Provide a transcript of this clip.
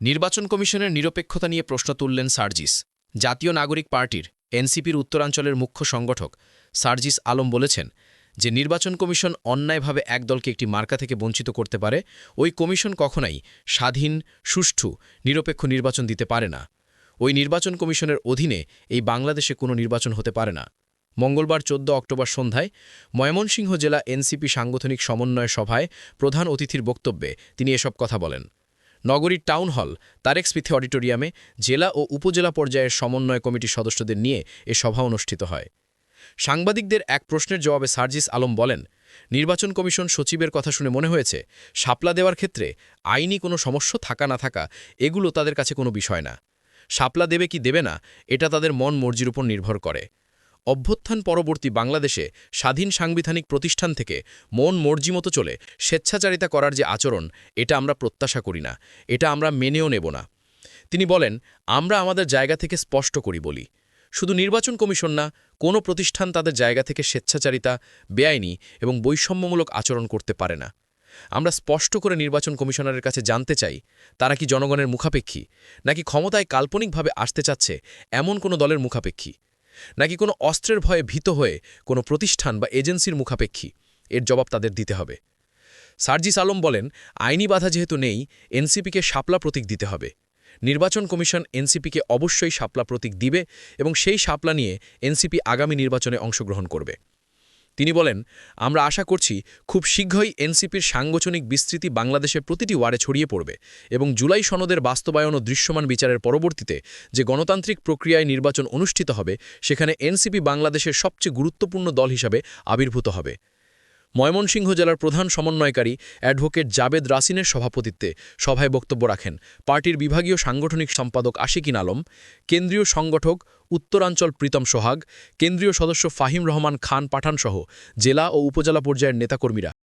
নির্বাচন কমিশনের নিরপেক্ষতা নিয়ে প্রশ্ন তুললেন সার্জিস। জাতীয় নাগরিক পার্টির এনসিপির উত্তরাঞ্চলের মুখ্য সংগঠক সার্জিস আলম বলেছেন যে নির্বাচন কমিশন অন্যায়ভাবে এক দলকে একটি মার্কা থেকে বঞ্চিত করতে পারে, ওই কমিশন কখনোই স্বাধীন, সুষ্ঠু, নিরপেক্ষ নির্বাচন দিতে পারে না। ওই নির্বাচন কমিশনের অধীনে এই বাংলাদেশে কোনো নির্বাচন হতে পারে না। মঙ্গলবার 14 অক্টোবর সন্ধ্যায় ময়মনসিংহ জেলা এনসিপি সাংগঠনিক সমন্বয় সভায় প্রধান অতিথির বক্তব্যে তিনি এসব কথা বলেন। নগরীর টাউন হল তারেক স্মৃতি অডিটোরিয়ামে জেলা ও উপজেলা পর্যায়ের সমন্বয় কমিটির সদস্যদের নিয়ে এ সভা অনুষ্ঠিত হয়। সাংবাদিকদের এক প্রশ্নের জবাবে সার্জিস আলম বলেন, নির্বাচন কমিশন সচিবের কথা শুনে মনে হয়েছে শাপলা দেওয়ার ক্ষেত্রে আইনি কোনো সমস্যা থাকা না থাকা এগুলো তাদের কাছে কোনো বিষয় না। শাপলা দেবে কি দেবে না এটা তাদের মন মর্জির উপর নির্ভর করে। অভ্যুত্থান পরবর্তী বাংলাদেশে স্বাধীন সাংবিধানিক প্রতিষ্ঠান থেকে মন মর্জি মতো চলে স্বেচ্ছাচারিতা করার যে আচরণ, এটা আমরা প্রত্যাশা করি না, এটা আমরা মেনেও নেব না। তিনি বলেন, আমরা আমাদের জায়গা থেকে স্পষ্ট করি বলি, শুধু নির্বাচন কমিশন না, কোনো প্রতিষ্ঠান তাদের জায়গা থেকে স্বেচ্ছাচারিতা, বেআইনি এবং বৈষম্যমূলক আচরণ করতে পারে না। আমরা স্পষ্ট করে নির্বাচন কমিশনারের কাছে জানতে চাই, তারা কি জনগণের মুখাপেক্ষী, নাকি ক্ষমতায় কাল্পনিকভাবে আসতে চাচ্ছে এমন কোনো দলের মুখাপেক্ষী, নাকি কোনো অস্ত্রের ভয়ে ভীত হয়ে কোনো প্রতিষ্ঠান বা এজেন্সির মুখাপেক্ষী? এর জবাব তাদের দিতে হবে। সার্জিস আলম বলেন, আইনি বাধা যেহেতু নেই, এনসিপিকে শাপলা প্রতীক দিতে হবে। নির্বাচন কমিশন এনসিপিকে অবশ্যই শাপলা প্রতীক দিবে এবং সেই শাপলা নিয়ে এনসিপি আগামী নির্বাচনে অংশগ্রহণ করবে। তিনি বলেন, আমরা আশা করছি খুব শীঘ্রই এনসিপির সাংগঠনিক বিস্তৃতি বাংলাদেশের প্রতিটি ওয়ার্ডে ছড়িয়ে পড়বে এবং জুলাই সনদের বাস্তবায়ন ও দৃশ্যমান বিচারের পরবর্তীতে যে গণতান্ত্রিক প্রক্রিয়ায় নির্বাচন অনুষ্ঠিত হবে, সেখানে এনসিপি বাংলাদেশের সবচেয়ে গুরুত্বপূর্ণ দল হিসাবে আবির্ভূত হবে। ময়মনসিংহ জেলার প্রধান সমন্বয়কারী অ্যাডভোকেট জাবেদ রাসিনের সভাপতিত্বে সভায় বক্তব্য রাখেন পার্টির বিভাগীয় সাংগঠনিক সম্পাদক আশিকিন আলম, কেন্দ্রীয় সংগঠক উত্তরাঞ্চল প্রীতম সোহাগ, কেন্দ্রীয় সদস্য ফাহিম রহমান খান পাঠানসহ জেলা ও উপজেলা পর্যায়ের নেতাকর্মীরা।